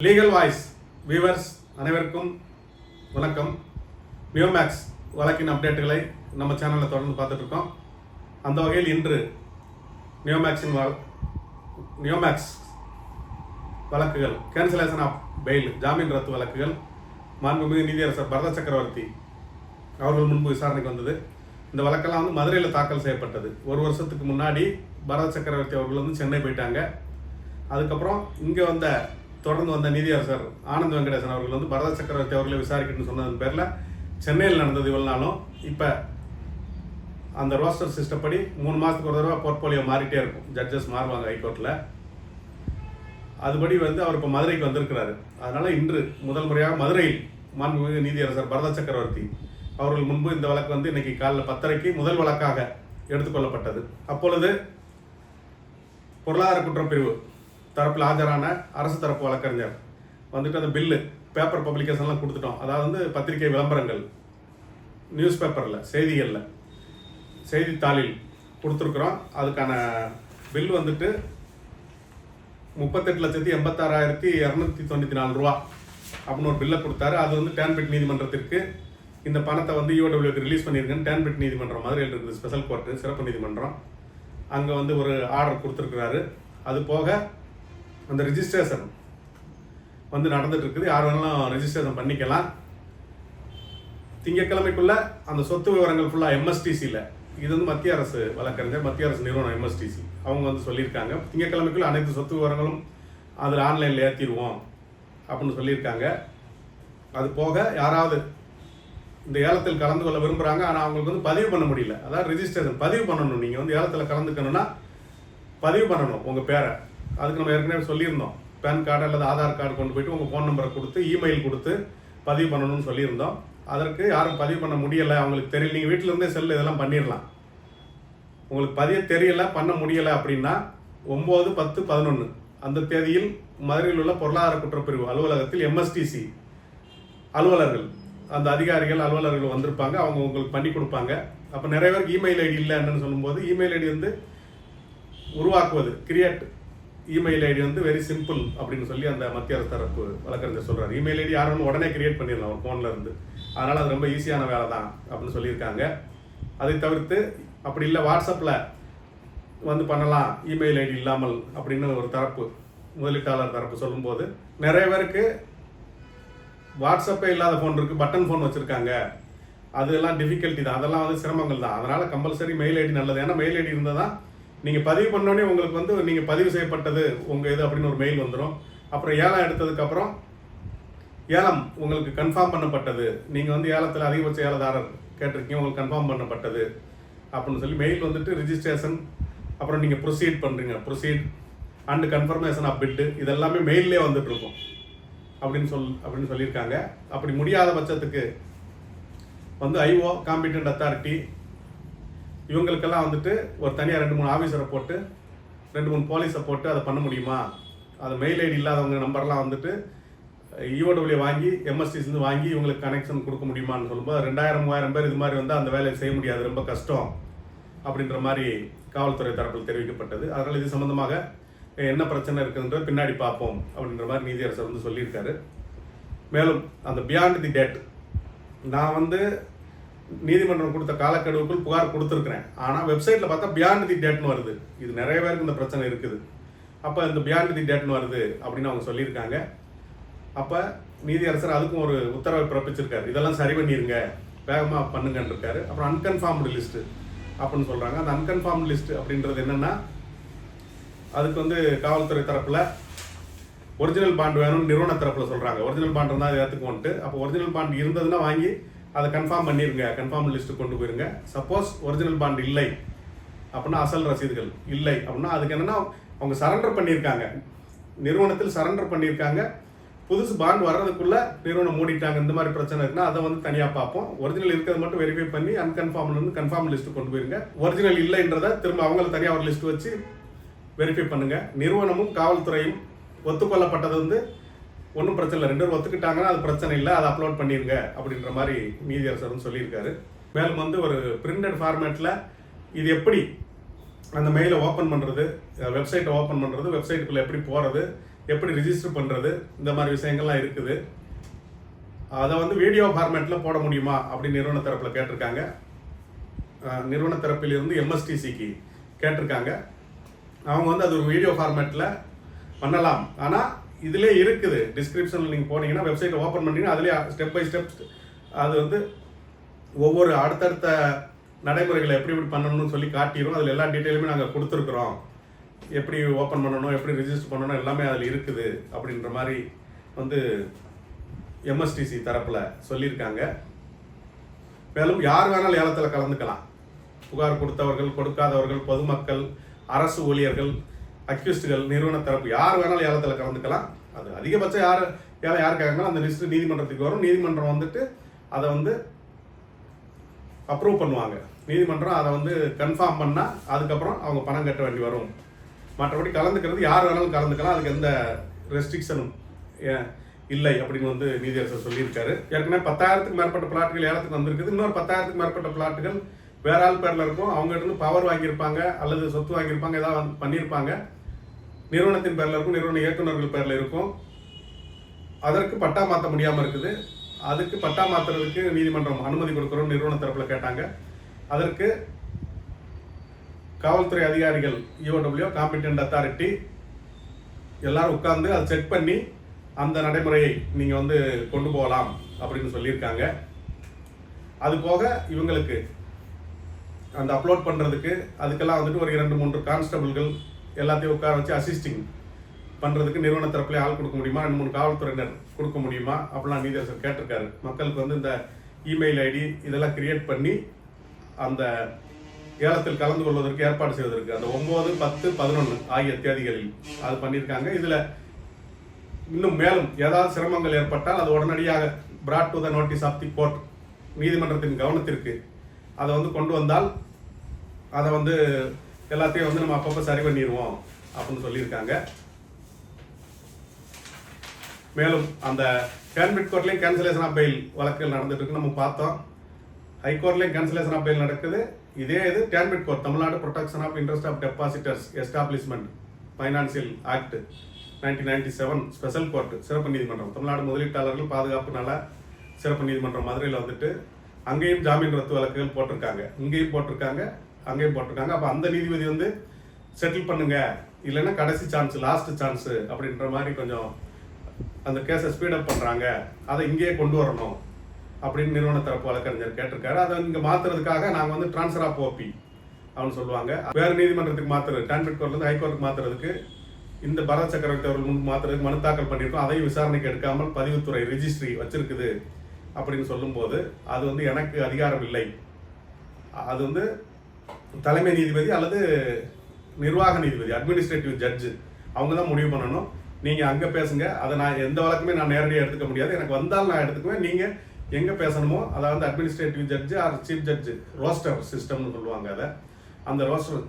Legal voice viewers அனைவருக்கும் வணக்கம். நியோமேக்ஸ் வழக்கின் அப்டேட்டுகளை நம்ம சேனலில் தொடர்ந்து பார்த்துட்டு இருக்கோம். அந்த வகையில் இன்று நியோமேக்ஸ் வழக்குகள் கேன்சலேஷன் ஆஃப் பெயில் ஜாமீன் ரத்து வழக்குகள் மாண்புமிகு நீதியரசர் பரத சக்கரவர்த்தி அவர்கள் முன்பு விசாரணைக்கு வந்தது. இந்த வழக்கெல்லாம் மதுரையில் தாக்கல் செய்யப்பட்டது. ஒரு வருஷத்துக்கு முன்னாடி பரத சக்கரவர்த்தி அவர்கள் சென்னை போயிட்டாங்க. அதுக்கப்புறம் இங்கே தொடர்ந்து வந்த நீதியரசர் ஆனந்த் வெங்கடேசன் அவர்கள் பரத சக்கரவர்த்தி அவர்களை விசாரிக்கணும்னு சொன்னதன் பேரில் சென்னையில் நடந்தது இவ்வளவு நாளும். இப்போ அந்த ரோஸ்டர் சிஸ்டம் படி 3 மாதத்துக்கு ஒரு தடவை போர்ட்போலியோ மாறிட்டே இருக்கும். ஜட்ஜஸ் மாறுவாங்க ஹைகோர்ட்டில். அதுபடி அவர் இப்போ மதுரைக்கு வந்திருக்கிறாரு. அதனால் இன்று முதல் முறையாக மதுரையில் மாண்புமிகு நீதியரசர் பரத சக்கரவர்த்தி அவர்கள் முன்பு இந்த வழக்கு இன்னைக்கு காலைல 10:30 முதல் வழக்காக எடுத்துக்கொள்ளப்பட்டது. அப்பொழுது பொருளாதார குற்றப்பிரிவு தரப்பில் ஆஜரான அரசு தரப்பு வழக்கறிஞர் அந்த பில்லு பேப்பர் பப்ளிகேஷன்லாம் கொடுத்துட்டோம். அதாவது பத்திரிகை விளம்பரங்கள், நியூஸ் பேப்பரில், செய்திகளில், செய்தித்தாளில் கொடுத்துருக்குறோம். அதுக்கான பில் 38,86,294 ரூபா அப்படின்னு ஒரு பில்லை கொடுத்தாரு. அது டேன்பிட் நீதிமன்றத்திற்கு இந்த பணத்தை ஈஓடபிள்யூக்கு ரிலீஸ் பண்ணியிருக்கேன்னு டேன்பிட் நீதிமன்றம் மதுரையில் இருக்குது, ஸ்பெஷல் கோர்ட்டு, சிறப்பு நீதிமன்றம், அங்கே ஒரு ஆர்டர் கொடுத்துருக்குறாரு. அது போக அந்த ரிஜிஸ்ட்ரேஷன் நடந்துட்டு இருக்குது. யார் வேணாலும் ரெஜிஸ்ட்ரேஷன் பண்ணிக்கலாம். திங்கட்கிழமைக்குள்ள அந்த சொத்து விவரங்கள் ஃபுல்லாக எம்எஸ்டிசியில், இது மத்திய அரசு வழக்கறிஞர், மத்திய அரசு நிறுவனம் எம்எஸ்டிசி, அவங்க சொல்லியிருக்காங்க திங்கட்கிழமைக்குள்ள அனைத்து சொத்து விவரங்களும் அதில் ஆன்லைனில் ஏற்றிடுவோம் அப்படின்னு சொல்லியிருக்காங்க. அது போக யாராவது இந்த ஏலத்தில் கலந்து கொள்ள விரும்புகிறாங்க, ஆனால் அவங்களுக்கு பதிவு பண்ண முடியல. அதாவது ரிஜிஸ்ட்ரேஷன் பதிவு பண்ணணும். நீங்கள் ஏலத்தில் கலந்துக்கணும்னா பதிவு பண்ணணும் உங்கள் பேரை. அதுக்கு நம்ம ஏற்கனவே சொல்லியிருந்தோம். பேன் கார்டு அல்லது ஆதார் கார்டு கொண்டு போயிட்டு உங்கள் ஃபோன் நம்பரை கொடுத்து இமெயில் கொடுத்து பதிவு பண்ணணும்னு சொல்லியிருந்தோம். அதற்கு யாரும் பதிவு பண்ண முடியலை, அவங்களுக்கு தெரியல. நீங்கள் வீட்டில் இருந்தே செல்லு இதெல்லாம் பண்ணிடலாம். உங்களுக்கு பதிய தெரியலை, பண்ண முடியலை அப்படின்னா 9, 10, 11 அந்த தேதியில் மதுரையில் உள்ள பொருளாதார குற்றப்பிரிவு அலுவலகத்தில் எம்எஸ்டிசி அலுவலர்கள், அந்த அதிகாரிகள் அலுவலர்கள் வந்திருப்பாங்க. அவங்க உங்களுக்கு பண்ணி கொடுப்பாங்க. அப்போ நிறைய பேருக்கு இமெயில் ஐடி இல்லை என்னன்னு சொல்லும்போது, இமெயில் ஐடி உருவாக்குவது, create email ID very simple அப்படின்னு சொல்லி அந்த மத்திய அரசு தரப்பு வழக்கறிஞர் சொல்கிறார். இமெயில் ஐடி யாரும் உடனே கிரியேட் பண்ணிடலாம் ஒரு ஃபோனில் இருந்து. அதனால் அது ரொம்ப ஈஸியான வேலை தான் அப்படின்னு சொல்லியிருக்காங்க. அதை தவிர்த்து அப்படி இல்லை வாட்ஸ்அப்பில் பண்ணலாம் இமெயில் ஐடி இல்லாமல் அப்படின்னு ஒரு தரப்பு, முதலீட்டாளர் தரப்பு சொல்லும்போது, நிறைய பேருக்கு வாட்ஸ்அப்பே இல்லாத ஃபோன் இருக்குது, பட்டன் ஃபோன் வச்சுருக்காங்க. அதெல்லாம் டிஃபிகல்ட்டி தான், அதெல்லாம் சிரமங்கள் தான். அதனால் கம்பல்சரி மெயில் ஐடி நல்லது. ஏன்னா மெயில் ஐடி இருந்தால் தான் நீங்கள் பதிவு பண்ணோடனே உங்களுக்கு நீங்கள் பதிவு செய்யப்பட்டது உங்கள் இது அப்படின்னு ஒரு மெயில் வந்துடும். அப்புறம் ஏலம் எடுத்ததுக்கப்புறம் ஏலம் உங்களுக்கு கன்ஃபார்ம் பண்ணப்பட்டது, நீங்கள் ஏலத்தில் அதிகபட்ச ஏலதாரர் கேட்டிருக்கீங்க, உங்களுக்கு கன்ஃபார்ம் பண்ணப்பட்டது அப்படின்னு சொல்லி மெயில் ரிஜிஸ்ட்ரேஷன், அப்புறம் நீங்கள் ப்ரொசீட் பண்ணுறீங்க, அண்டு கன்ஃபர்மேஷன் ஆஃப் பிட்டு, இதெல்லாமே மெயிலே வந்துட்டுருக்கும் அப்படின்னு சொல்லியிருக்காங்க. அப்படி முடியாத பட்சத்துக்கு ஐஓ காம்பிட்டன்ட் அத்தாரிட்டி இவங்களுக்கெல்லாம் ஒரு தனியாக 2-3 ஆஃபீஸரை போட்டு 2-3 போலீஸை போட்டு அதை பண்ண முடியுமா, அது மெயில் ஐடி இல்லாதவங்க நம்பர்லாம் இஓடபிள்யூ வாங்கி எம்எஸ்டிஸ் வாங்கி இவங்களுக்கு கனெக்ஷன் கொடுக்க முடியுமான்னு சொல்லும்போது 2000-3000 பேர் இது மாதிரி அந்த வேலையை செய்ய முடியாது, ரொம்ப கஷ்டம் அப்படின்ற மாதிரி காவல்துறை தரப்பில் தெரிவிக்கப்பட்டது. அதனால் இது சம்மந்தமாக என்ன பிரச்சனை இருக்குதுன்ற பின்னாடி பார்ப்போம் அப்படின்ற மாதிரி நீதியரசர் சொல்லியிருக்காரு. மேலும் அந்த பியாண்ட் தி டேட், நான் நீதிமன்றம் கொடுத்த காலக்கெடுவுக்குள் புகார் கொடுத்துருக்குறேன். ஆனால் வெப்சைட்டில் பார்த்தா பியாண்ட் தி டேட்னு வருது. இது நிறைய பேருக்கு இந்த பிரச்சனை இருக்குது. அப்போ இந்த பியாண்ட் தி டேட்னு வருது அப்படின்னு அவங்க சொல்லியிருக்காங்க. அப்போ நீதியரசர் அதுக்கும் ஒரு உத்தரவை பிறப்பிச்சிருக்காரு. இதெல்லாம் சரி பண்ணிடுங்க, வேகமாக பண்ணுங்கன்னு இருக்காரு. அப்புறம் அன்கன்ஃபார்ம்டு லிஸ்ட்டு அப்படின்னு சொல்கிறாங்க. அந்த அன்கன்ஃபார்ம்டு லிஸ்ட்டு அப்படின்றது என்னென்னா, அதுக்கு காவல்துறை தரப்பில் ஒரிஜினல் பாண்ட் வேணும்னு நிறுவன தரப்பில் சொல்கிறாங்க. ஒரிஜினல் பாண்ட் இருந்தால் அதை ஏற்றுக்குவோன்ட்டு. அப்போ ஒரிஜினல் பாண்ட் இருந்ததுன்னா வாங்கி அதை கன்ஃபார்ம் பண்ணிடுங்க, கன்ஃபார்ம் லிஸ்ட்டு கொண்டு போயிருங்க. சப்போஸ் ஒரிஜினல் பாண்ட் இல்லை அப்படின்னா, அசல் ரசீதுகள் இல்லை அப்படின்னா, அதுக்கு என்னென்னா அவங்க சரண்டர் பண்ணியிருக்காங்க, நிறுவனத்தில் சரண்டர் பண்ணியிருக்காங்க, புதுசு பாண்ட் வர்றதுக்குள்ளே நிறுவனம் மூடிட்டாங்க. இந்த மாதிரி பிரச்சனை இருக்குன்னா அதை தனியாக பார்ப்போம். ஒரிஜினல் இருக்கிறது மட்டும் வெரிஃபை பண்ணி அன்கன்ஃபார்ம்லேருந்து கன்ஃபார்ம் லிஸ்ட்டு கொண்டு போயிருங்க. ஒரிஜினல் இல்லைன்றதை திரும்ப அவங்கள தனியாக ஒரு லிஸ்ட்டு வச்சு வெரிஃபை பண்ணுங்கள். நிறுவனமும் காவல்துறையும் ஒத்துக்கொள்ளப்பட்டது ஒன்றும் பிரச்சனை இல்லை, 2 பேரும் ஒத்துக்கிட்டாங்கன்னா அது பிரச்சனை இல்லை, அதை அப்லோட் பண்ணிடுங்க அப்படின்ற மாதிரி நீதியரசரும் சொல்லியிருக்காரு. மேலும் ஒரு பிரிண்டட் ஃபார்மேட்டில் இது எப்படி அந்த மெயிலை ஓப்பன் பண்ணுறது, வெப்சைட்டை ஓப்பன் பண்ணுறது, வெப்சைட்டுக்குள்ளே எப்படி போகிறது, எப்படி ரிஜிஸ்டர் பண்ணுறது, இந்த மாதிரி விஷயங்கள்லாம் இருக்குது. அதை வந்து வீடியோ ஃபார்மேட்டில் போட முடியுமா அப்படின்னு நிறுவன தரப்பில் கேட்டிருக்காங்க. நிறுவன தரப்பிலிருந்து எம்எஸ்டிசிக்கு கேட்டிருக்காங்க. அவங்க வந்து அது ஒரு வீடியோ ஃபார்மேட்டில் பண்ணலாம். ஆனால் இதிலே இருக்குது, டிஸ்கிரிப்ஷனில் நீங்கள் போனீங்கன்னா வெப்சைட்டை ஓப்பன் பண்ணிங்கன்னா அதுலேயே ஸ்டெப் பை ஸ்டெப் அது வந்து ஒவ்வொரு அடுத்தடுத்த நடைமுறைகளை எப்படி எப்படி பண்ணணும்னு சொல்லி காட்டிடும். அதில் எல்லா டீட்டெயிலுமே நாங்கள் கொடுத்துருக்குறோம். எப்படி ஓப்பன் பண்ணணும், எப்படி ரிஜிஸ்டர் பண்ணணும் எல்லாமே அதில் இருக்குது அப்படின்ற மாதிரி வந்து எம்எஸ்டிசி தரப்பில் சொல்லியிருக்காங்க. மேலும் யார் வேணாலும் ஏலத்தில் கலந்துக்கலாம். புகார் கொடுத்தவர்கள், கொடுக்காதவர்கள், பொதுமக்கள், அரசு ஊழியர்கள், அக்யூஸ்டுகள், நிறுவன தரப்பு யார் வேணாலும் ஏலத்தில் கலந்துக்கலாம். அது அதிகபட்சம் யார் கேட்காங்களோ அந்த லிஸ்ட்டு நீதிமன்றத்துக்கு வரும். நீதிமன்றம் வந்துட்டு அதை வந்து அப்ரூவ் பண்ணுவாங்க. நீதிமன்றம் அதை வந்து கன்ஃபார்ம் பண்ணால் அதுக்கப்புறம் அவங்க பணம் கட்ட வேண்டி வரும். மற்றபடி கலந்துக்கிறது யார் வேணாலும் கலந்துக்கலாம். அதுக்கு எந்த ரெஸ்ட்ரிக்ஷனும் இல்லை அப்படின்னு வந்து நீதியரசர் சொல்லியிருக்காரு. ஏற்கனவே 10,000க்கு மேற்பட்ட பிளாட்டுகள் ஏலத்துக்கு வந்திருக்குது. இன்னொரு 10,000க்கு மேற்பட்ட பிளாட்டுகள் வேற ஆள் பேரில் இருக்கும். அவங்க இருந்து பவர் வாங்கியிருப்பாங்க அல்லது சொத்து வாங்கியிருப்பாங்க, ஏதாவது பண்ணியிருப்பாங்க. நிறுவனத்தின் பேரில் இருக்கும், நிறுவன இயக்குநர்கள் பேரில் இருக்கும். அதற்கு பட்டா மாற்ற முடியாமல் இருக்குது. அதுக்கு பட்டா மாற்றுறதுக்கு நீதிமன்றம் அனுமதி கொடுக்குறோம் நிறுவன தரப்பில் கேட்டாங்க. அதற்கு காவல்துறை அதிகாரிகள், EOW காம்பிடென்ட் அத்தாரிட்டி எல்லாரும் உட்கார்ந்து அதை செக் பண்ணி அந்த நடைமுறையை நீங்கள் வந்து கொண்டு போகலாம் அப்படின்னு சொல்லியிருக்காங்க. அது போக இவங்களுக்கு அந்த அப்லோட் பண்ணுறதுக்கு அதுக்கெல்லாம் வந்துட்டு ஒரு 2-3 கான்ஸ்டபிள்கள் எல்லாத்தையும் உட்கார வச்சு அசிஸ்டிங் பண்ணுறதுக்கு நிறுவன தரப்புலேயே ஆள் கொடுக்க முடியுமா, 2-3 காவல்துறையினர் கொடுக்க முடியுமா அப்படிலாம் நீதியரசர் கேட்டிருக்காரு. மக்களுக்கு வந்து இந்த இமெயில் ஐடி இதெல்லாம் கிரியேட் பண்ணி அந்த ஏலத்தில் கலந்து கொள்வதற்கு ஏற்பாடு செய்வதற்கு அந்த 9, 10, 11 ஆகிய தேதிகளில் அது பண்ணியிருக்காங்க. இதில் இன்னும் மேலும் ஏதாவது சிரமங்கள் ஏற்பட்டால் அது உடனடியாக brought to the notice of the court, நீதிமன்றத்தின் கவனத்திற்கு அதை வந்து கொண்டு வந்தால் அதை வந்து எல்லாத்தையும் வந்து நம்ம அப்பப்போ சரி பண்ணிடுவோம் அப்படின்னு சொல்லியிருக்காங்க. மேலும் அந்த கேன்பிட் கோர்ட்லேயும் கேன்சலேஷன் ஆஃப் பெயில் வழக்குகள் நடந்துட்டு இருக்கு, நம்ம பார்த்தோம். ஹைகோர்ட்லேயும் கேன்சலேஷன் ஆஃப் பெயில் நடக்குது. இதே இது கேன்பிட் court, Tamil Nadu protection of interest of depositors establishment financial act 1997 special court, சிறப்பு நீதிமன்றம், தமிழ்நாடு முதலீட்டாளர்கள் பாதுகாப்பு நல சிறப்பு நீதிமன்றம் மதுரையில் வந்துட்டு அங்கேயும் ஜாமீன் ரத்து வழக்குகள் போட்டிருக்காங்க. இங்கேயும் போட்டிருக்காங்க, அங்கேயும் போட்டிருக்காங்க. அப்போ அந்த நீதிபதி வந்து செட்டில் பண்ணுங்க, இல்லைன்னா கடைசி சான்ஸ், லாஸ்ட் சான்ஸ் அப்படின்ற மாதிரி கொஞ்சம் அந்த கேஸை ஸ்பீடப் பண்ணுறாங்க, அதை இங்கேயே கொண்டு வரணும் அப்படின்னு நிறுவன தரப்பு வழக்கறிஞர் கேட்டிருக்காரு. அதை இங்கே மாற்றுறதுக்காக நாங்கள் வந்து ட்ரான்ஸ்ஃபர் ஆஃப் ஓபி அப்படின்னு சொல்லுவாங்க. வேறு நீதிமன்றத்துக்கு மாற்றுறது, டான்பிட் கோர்ட்லேருந்து ஹைகோர்ட்டுக்கு மாற்றுறதுக்கு இந்த பரத் சக்கரவர்த்தி அவர்கள் முன்பு மாற்றுறதுக்கு மனு தாக்கல் பண்ணியிருக்கோம். அதையும் விசாரணைக்கு எடுக்காமல் பதிவுத்துறை ரிஜிஸ்ட்ரி வச்சிருக்குது அப்படின்னு சொல்லும்போது அது வந்து எனக்கு அதிகாரம் இல்லை. அது வந்து தலைமை நீதிபதி அல்லது நிர்வாக நீதிபதி, அட்மினிஸ்ட்ரேட்டிவ் ஜட்ஜு, அவங்க தான் முடிவு பண்ணணும். நீங்கள் அங்கே பேசுங்க, அதை நான் எந்த வழக்குமே நான் நேரடியாக எடுத்துக்க முடியாது. எனக்கு வந்தால் நான் எடுத்துக்குவேன். நீங்கள் எங்கே பேசணுமோ அதை வந்து administrative judge or chief judge, roster சிஸ்டம்னு சொல்லுவாங்க. அதை அந்த ரோஸ்டர்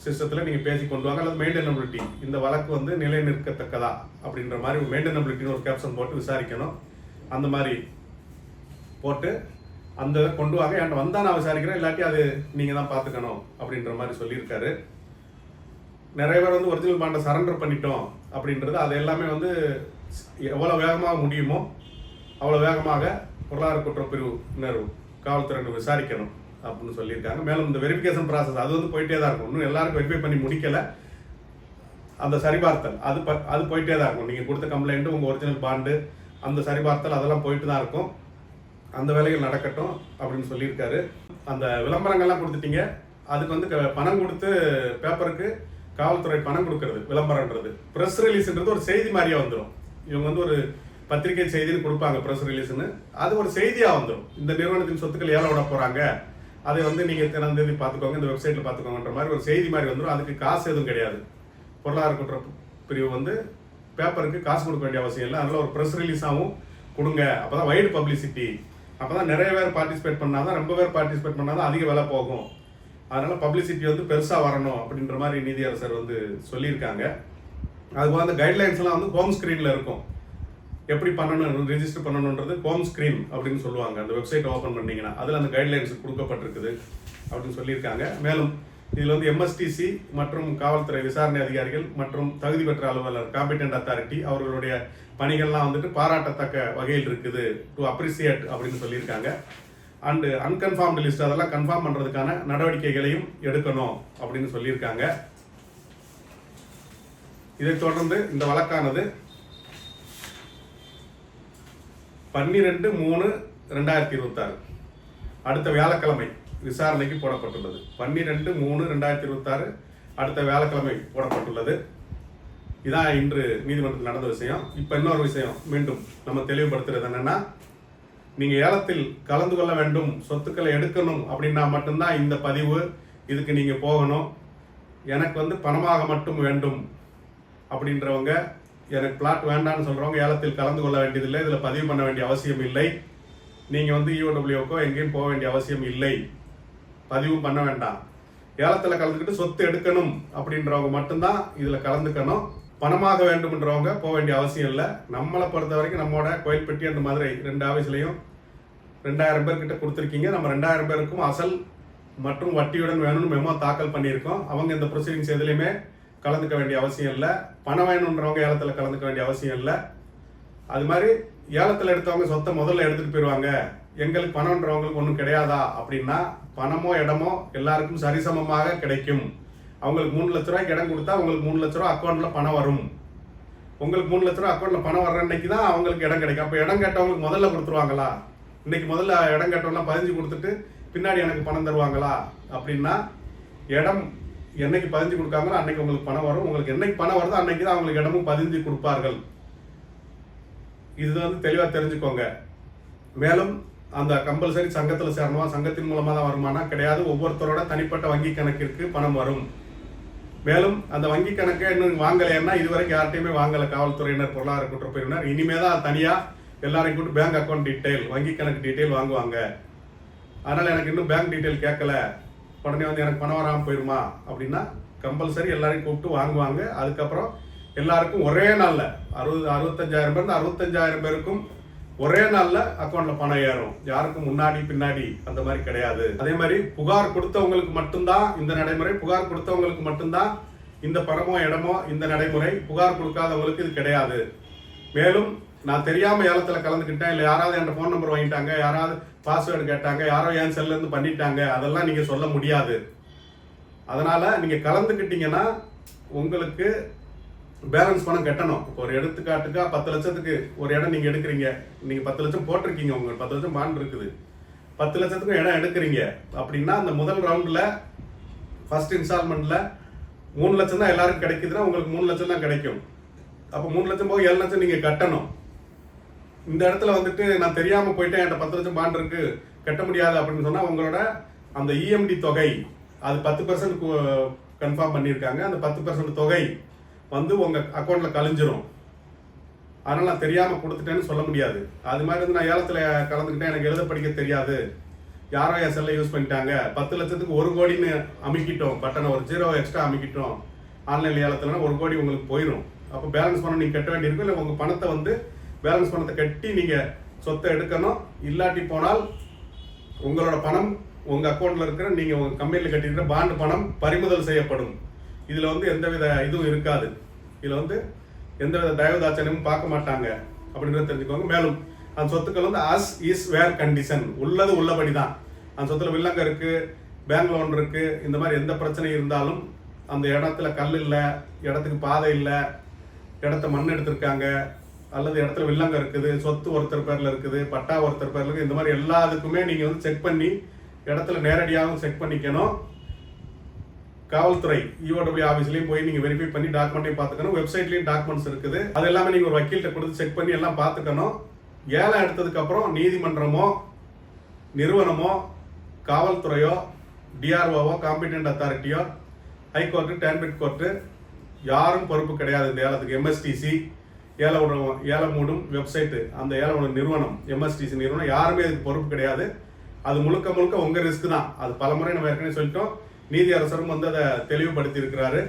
சிஸ்டத்தில் நீங்கள் பேசி கொண்டு வாங்க. அல்லது மெயின்டெனபிலிட்டி, இந்த வழக்கு வந்து நிலை நிற்கத்தக்கதா அப்படின்ற மாதிரி மெயின்டெனபிலிட்டின்னு ஒரு கேப்ஷன் போட்டு விசாரிக்கணும். அந்த மாதிரி போட்டு அந்த கொண்டு வாங்க. என்கிட்ட வந்தால் நான் விசாரிக்கிறேன், இல்லாட்டி அது நீங்கள் தான் பார்த்துக்கணும் அப்படின்ற மாதிரி சொல்லியிருக்காரு. நிறைய பேர் வந்து ஒரிஜினல் பாண்டை சரண்டர் பண்ணிட்டோம் அப்படின்றது, அது எல்லாமே வந்து எவ்வளோ வேகமாக முடியுமோ அவ்வளோ வேகமாக பொருளாதார குற்றப்பிரிவினர் காவல்துறையினர் விசாரிக்கணும் அப்படின்னு சொல்லியிருக்காங்க. மேலும் இந்த வெரிஃபிகேஷன் ப்ராசஸ் அது வந்து போயிட்டே தான் இருக்கும். இன்னும் எல்லாருக்கும் வெரிஃபை பண்ணி முடிக்கலை. அந்த சரிபார்த்தல் அது போயிட்டே தான் இருக்கும். நீங்கள் கொடுத்த கம்ப்ளைண்ட்டு, உங்கள் ஒரிஜினல் பாண்டு, அந்த சரிபார்த்தல் அதெல்லாம் போயிட்டு தான் இருக்கும். அந்த வேலைகள் நடக்கட்டும் அப்படின்னு சொல்லியிருக்காரு. அந்த விளம்பரங்கள்லாம் கொடுத்துட்டீங்க, அதுக்கு வந்து பணம் கொடுத்து பேப்பருக்கு காவல்துறை பணம் கொடுக்கறது விளம்பரன்றது. ப்ரெஸ் ரிலீஸ்ன்றது ஒரு செய்தி மாதிரியே வந்துடும். இவங்க வந்து ஒரு பத்திரிகை செய்தின்னு கொடுப்பாங்க ப்ரெஸ் ரிலீஸ்ன்னு, அது ஒரு செய்தியாக வந்துடும். இந்த நிறுவனத்தின் சொத்துக்கள் ஏலம் விட போகிறாங்க, அதை வந்து நீங்கள் தினந்தேதி பார்த்துக்கோங்க, இந்த வெப்சைட்டில் பார்த்துக்கோங்கன்ற மாதிரி ஒரு செய்தி மாதிரி வந்துடும். அதுக்கு காசு எதுவும் கிடையாது. பொருளாதார குற்ற பிரிவு வந்து பேப்பருக்கு காசு கொடுக்க வேண்டிய அவசியம் இல்லை. அதனால ஒரு ப்ரெஸ் ரிலீஸாகவும் கொடுங்க. அப்போ தான் வைடு பப்ளிசிட்டி, அப்போ தான் நிறைய பேர் பார்ட்டிசிபேட் பண்ணாதான், ரொம்ப பேர் பார்ட்டிசிபேட் பண்ணாதான் அதிக விலை போகும். அதனால் பப்ளிசிட்டி வந்து பெருசாக வரணும் அப்படின்ற மாதிரி நீதியரசர் வந்து சொல்லியிருக்காங்க. அதுபோல் அந்த கைட்லைன்ஸ்லாம் வந்து ஹோம் ஸ்க்ரீனில் இருக்கும். எப்படி பண்ணணும், ரிஜிஸ்டர் பண்ணணுன்றது ஹோம் ஸ்க்ரீன் அப்படின்னு சொல்லுவாங்க. அந்த வெப்சைட் ஓப்பன் பண்ணிங்கன்னா அதில் அந்த கைட்லைன்ஸ் கொடுக்கப்பட்டிருக்குது அப்படின்னு சொல்லியிருக்காங்க. மேலும் இதில் வந்து எம்எஸ்டிசி மற்றும் காவல்துறை விசாரணை அதிகாரிகள் மற்றும் தகுதி பெற்ற அலுவலர் காம்பிடென்ட் அத்தாரிட்டி அவர்களுடைய பணிகள்லாம் வந்துட்டு பாராட்டத்தக்க வகையில் இருக்குது, டு அப்ரிசியேட் அப்படின்னு சொல்லியிருக்காங்க. அண்டு அன்கன்ஃபார்ம்டு லிஸ்ட் அதெல்லாம் கன்ஃபார்ம் பண்ணுறதுக்கான நடவடிக்கைகளையும் எடுக்கணும் அப்படின்னு சொல்லியிருக்காங்க. இதைத் தொடர்ந்து இந்த வழக்கானது 12/3/2026 அடுத்த வியாழக்கிழமை விசாரணைக்கு போடப்பட்டுள்ளது. 12/3/2026 அடுத்த வியாழக்கிழமை போடப்பட்டுள்ளது. இதான் இன்று நீதிமன்றத்தில் நடந்த விஷயம். இப்போ இன்னொரு விஷயம் மீண்டும் நம்ம தெளிவுபடுத்துறது என்னன்னா, நீங்கள் ஏலத்தில் கலந்து கொள்ள வேண்டும், சொத்துக்களை எடுக்கணும் அப்படின்னா மட்டும்தான் இந்த பதிவு, இதுக்கு நீங்கள் போகணும். எனக்கு வந்து பணமாக மட்டும் வேண்டும் அப்படின்றவங்க, எனக்கு பிளாட் வேண்டான்னு சொல்கிறவங்க ஏலத்தில் கலந்து கொள்ள வேண்டியதில்லை, இதில் பதிவு பண்ண வேண்டிய அவசியம் இல்லை. நீங்கள் வந்து இஓடபிள்யூக்கோ எங்கேயும் போக வேண்டிய அவசியம் இல்லை, பதிவும் பண்ண வேண்டாம். ஏலத்தில் கலந்துக்கிட்டு சொத்து எடுக்கணும் அப்படின்றவங்க மட்டும்தான் இதில் கலந்துக்கணும். பணமாக வேண்டும்ன்றவங்க போக வேண்டிய அவசியம் இல்லை. நம்மளை பொறுத்த வரைக்கும் நம்மளோட கோயில்பட்டி அண்ட் மதுரை 2 ஆஃபீஸ்லையும் 2000 பேர்கிட்ட கொடுத்துருக்கீங்க. நம்ம 2000 பேருக்கும் அசல் மற்றும் வட்டியுடன் வேணும்னு மெமோ தாக்கல் பண்ணியிருக்கோம். அவங்க இந்த ப்ரொசீடிங்ஸ் எதுலையுமே கலந்துக்க வேண்டிய அவசியம் இல்லை. பணம் வேணுன்றவங்க ஏலத்தில் கலந்துக்க வேண்டிய அவசியம் இல்லை. அது மாதிரி ஏலத்தில் எடுத்தவங்க சொத்தை முதல்ல எடுத்துகிட்டு போயிடுவாங்க, எங்களுக்கு பணம்ன்றவங்களுக்கு ஒன்றும் கிடையாதா அப்படின்னா, பணமோ இடமோ எல்லாருக்கும் சரிசமமாக கிடைக்கும். அவங்களுக்கு 3 லட்ச ரூபாய்க்கு இடம் கொடுத்தா உங்களுக்கு 3 லட்ச ரூபா அக்கௌண்ட்டில் பணம் வரும். உங்களுக்கு 3 லட்ச ரூபா அக்கௌண்ட்டில் பணம் வர்ற அன்னைக்கு தான் அவங்களுக்கு இடம் கிடைக்கும். அப்போ இடம் கேட்டவங்களுக்கு முதல்ல கொடுத்துருவாங்களா? இன்னைக்கு முதல்ல இடம் கேட்டவங்களாம் பதிஞ்சு கொடுத்துட்டு பின்னாடி எனக்கு பணம் தருவாங்களா அப்படின்னா, இடம் என்னைக்கு பதிஞ்சு கொடுக்காங்களோ அன்னைக்கு உங்களுக்கு பணம் வரும். உங்களுக்கு என்னைக்கு பணம் வருதோ அன்னைக்கு தான் அவங்களுக்கு இடமும் பதிஞ்சு கொடுப்பார்கள். இது வந்து தெளிவாக தெரிஞ்சுக்கோங்க. மேலும் அந்த கம்பல்சரி சங்கத்தில் சேரணுமா, சங்கத்தின் மூலமாக தான் வருமானா? கிடையாது. ஒவ்வொருத்தரோட தனிப்பட்ட வங்கி கணக்கிற்கு பணம் வரும். மேலும் அந்த வங்கி கணக்கை இன்னும் வாங்கலைன்னா, இதுவரைக்கும் யார்ட்டையுமே வாங்கலை காவல்துறையினர், பொருளாதார குற்றப்பிரிவினர். இனிமே தான் தனியாக எல்லாரையும் கூட்டு பேங்க் அக்கௌண்ட் டீட்டெயில், வங்கி கணக்கு டீட்டெயில் வாங்குவாங்க. அதனால் எனக்கு இன்னும் பேங்க் டீட்டெயில் கேட்கல, உடனே வந்து எனக்கு பணம் வராமல் போயிடுமா அப்படின்னா, கம்பல்சரி எல்லாரையும் கூப்பிட்டு வாங்குவாங்க. அதுக்கப்புறம் எல்லாருக்கும் ஒரே நாளில் 65,000 பேர் 65,000 பேருக்கும் ஒரே நாளில் அக்கௌண்ட்டில் பணம் ஏறும். யாருக்கும் முன்னாடி பின்னாடி அந்த மாதிரி கிடையாது. அதே மாதிரி புகார் கொடுத்தவங்களுக்கு மட்டும்தான் இந்த நடைமுறை. புகார் கொடுத்தவங்களுக்கு மட்டும்தான் இந்த பணமோ இடமோ இந்த நடைமுறை. புகார் கொடுக்காதவங்களுக்கு இது கிடையாது. மேலும் நான் தெரியாமல் ஏலத்தில் கலந்துக்கிட்டேன், இல்லை யாராவது என் ஃபோன் நம்பர் வாங்கிட்டாங்க, யாராவது பாஸ்வேர்டு கேட்டாங்க, யாரோ என் செல்லேருந்து பண்ணிட்டாங்க, அதெல்லாம் நீங்கள் சொல்ல முடியாது. அதனால் நீங்கள் கலந்துக்கிட்டீங்கன்னா உங்களுக்கு பேலன்ஸ் பணம் கட்டணும். இப்போ ஒரு எடுத்துக்காட்டுக்கா 10 லட்சத்துக்கு ஒரு இடம் நீங்கள் எடுக்கிறீங்க, நீங்கள் 10 லட்சம் போட்டிருக்கீங்க, உங்களுக்கு 10 லட்சம் பாண்ட் இருக்குது, 10 லட்சத்துக்கும் இடம் எடுக்கிறீங்க அப்படின்னா, அந்த முதல் ரவுண்டில் ஃபர்ஸ்ட் இன்ஸ்டால்மெண்ட்டில் 3 லட்சம் தான் எல்லாருக்கும் கிடைக்குதுன்னா உங்களுக்கு 3 லட்சம் தான் கிடைக்கும். அப்போ 3 லட்சம் போக 7 லட்சம் நீங்கள் கட்டணும். இந்த இடத்துல வந்துட்டு நான் தெரியாமல் போயிட்டேன், என்கிட்ட 10 லட்சம் பாண்ட் இருக்குது, கட்ட முடியாது அப்படின்னு சொன்னால், உங்களோட அந்த இஎம்டி தொகை அது 10% கன்ஃபார்ம் பண்ணியிருக்காங்க. அந்த 10% தொகை வந்து உங்கள் அக்கௌண்ட்டில் கழிஞ்சிரும். அதனால் நான் தெரியாமல் கொடுத்துட்டேன்னு சொல்ல முடியாது. அது மாதிரி வந்து நான் ஏலத்தில் கலந்துக்கிட்டேன், எனக்கு எழுத படிக்க தெரியாது, யாரோ என் செல்லை யூஸ் பண்ணிட்டாங்க, 10 லட்சத்துக்கு 1 கோடின்னு அமைக்கிட்டோம், பட்டனை ஒரு 0 எக்ஸ்ட்ரா அமைக்கிட்டோம் ஆன்லைன் ஏலத்தில்னா 1 கோடி உங்களுக்கு போயிடும். அப்போ பேலன்ஸ் பணம் நீங்கள் கட்ட வேண்டியிருக்கும். இல்லை உங்கள் பணத்தை வந்து பேலன்ஸ் பணத்தை கட்டி நீங்கள் சொத்தை எடுக்கணும். இல்லாட்டி போனால் உங்களோட பணம் உங்கள் அக்கௌண்ட்டில் இருக்கிற நீங்கள் உங்கள் கம்பெனியில் கட்டியிருக்கிற பாண்டு பணம் பறிமுதல் செய்யப்படும். இதில் வந்து எந்தவித இதுவும் இருக்காது. இதில் வந்து எந்தவித தயவுதாட்சணியமும் பார்க்க மாட்டாங்க அப்படின்றத தெரிஞ்சுக்கோங்க. மேலும் அந்த சொத்துக்கள் வந்து அஸ் இஸ் வேர் கண்டிஷன், உள்ளது உள்ளபடி தான். அந்த சொத்துல வில்லங்க இருக்குது, பேங்க் லோன் இருக்குது, இந்த மாதிரி எந்த பிரச்சனையும் இருந்தாலும், அந்த இடத்துல கல் இல்லை, இடத்துக்கு பாதை இல்லை, இடத்த மண் எடுத்திருக்காங்க, அல்லது இடத்துல வில்லங்க இருக்குது, சொத்து ஒருத்தர் பேரில் இருக்குது, பட்டா ஒருத்தர் பேரில் இருக்குது, இந்த மாதிரி எல்லாத்துக்குமே நீங்கள் வந்து செக் பண்ணி இடத்துல நேரடியாகவும் செக் பண்ணிக்கணும். காவல்துறை இஓடபிள்யூ ஆஃபீஸ்லையும் போய் நீங்கள் வெரிஃபை பண்ணி டாக்குமெண்ட்டையும் பார்த்துக்கணும். வெப்சைட்லேயும் டாக்குமெண்ட்ஸ் இருக்குது, அது எல்லாமே நீங்கள் ஒரு வக்கீல்கிட்ட கொடுத்து செக் பண்ணி எல்லாம் பார்த்துக்கணும். ஏலம் எடுத்ததுக்கப்புறம் நீதிமன்றமோ நிறுவனமோ காவல்துறையோ டிஆர்ஓவோ காம்பிடென்ட் அத்தாரிட்டியோ ஹைகோர்ட்டு டேன்பிட் கோர்ட்டு யாரும் பொறுப்பு கிடையாது இந்த ஏலத்துக்கு. எம்எஸ்டிசி ஏலம் மூடும் வெப்சைட்டு, அந்த ஏலம் நிறுவனம் எம்எஸ்டிசி நிறுவனம் யாருமே இதுக்கு பொறுப்பு கிடையாது. அது முழுக்க முழுக்க உங்கள் ரிஸ்க் தான். அது பலமுறை நம்ம ஏற்கனவே சொல்லிட்டோம். நீதி அரசரும் வந்து அதை தெளிவுபடுத்தி இருக்கிறாரு,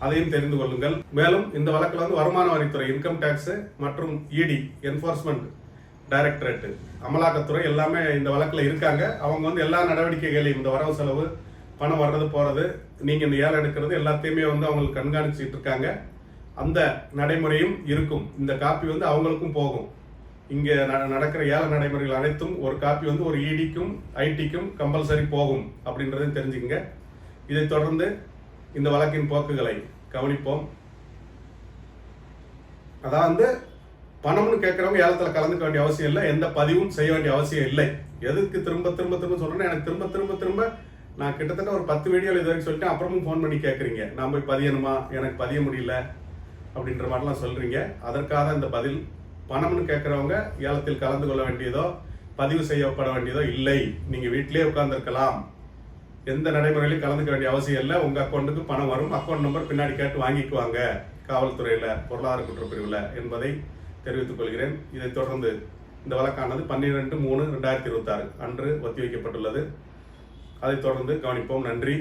அதையும் தெரிந்து கொள்ளுங்கள். மேலும் இந்த வழக்கில் வந்து வருமான வரித்துறை, இன்கம் டேக்ஸ் மற்றும் இடி என்ஃபோர்ஸ்மெண்ட் டைரக்டரேட், அமலாக்கத்துறை எல்லாமே இந்த வழக்கில் இருக்காங்க. அவங்க வந்து எல்லா நடவடிக்கைகளையும், இந்த வரவு செலவு பணம் வர்றது போகிறது, நீங்கள் இந்த ஏலம் எடுக்கிறது எல்லாத்தையுமே வந்து அவங்களுக்கு கண்காணிச்சுட்டு இருக்காங்க. அந்த நடைமுறையும் இருக்கும். இந்த காப்பி வந்து அவங்களுக்கும் போகும். இங்கே நடக்கிற ஏல நடைமுறைகள் அனைத்தும் ஒரு காப்பி வந்து ஒரு இடிக்கும் ஐடிக்கும் கம்பல்சரி போகும் அப்படின்றதையும் தெரிஞ்சுக்கங்க. இதைத் தொடர்ந்து இந்த வழக்கின் போக்குகளை கவனிப்போம். அதாவது பணம்னு கேட்குறவங்க ஏலத்தில் கலந்துக்க வேண்டிய அவசியம் இல்லை, எந்த பதிவும் செய்ய வேண்டிய அவசியம் இல்லை. எதுக்கு திரும்ப திரும்ப திரும்ப சொல்கிறேன்னா, எனக்கு திரும்ப திரும்ப திரும்ப நான் கிட்டத்தட்ட ஒரு 10 வீடியோவில் இது வரைக்கும் சொல்லிட்டேன். அப்புறமும் ஃபோன் பண்ணி கேட்குறீங்க, நான் போய் பதியணுமா, எனக்கு பதிய முடியல அப்படின்ற மாதிரிலாம் சொல்கிறீங்க. அதற்காக இந்த பதில். பணம்னு கேட்குறவங்க ஏலத்தில் கலந்து கொள்ள வேண்டியதோ பதிவு செய்யப்பட வேண்டியதோ இல்லை. நீங்கள் வீட்டிலே உட்கார்ந்துருக்கலாம், எந்த நடைமுறையிலையும் கலந்துக்க வேண்டிய அவசியம் இல்லை. உங்கள் அக்கௌண்ட்டுக்கு பணம் வரும், அக்கௌண்ட் நம்பர் பின்னாடி கேட்டு வாங்கிக்குவாங்க காவல்துறையில், பொருளாதார குற்றப்பிரிவில் என்பதை தெரிவித்துக் கொள்கிறேன். இதைத் தொடர்ந்து இந்த வழக்கானது 12/3/2026 அன்று ஒத்திவைக்கப்பட்டுள்ளது. அதைத் தொடர்ந்து கவனிப்போம். நன்றி.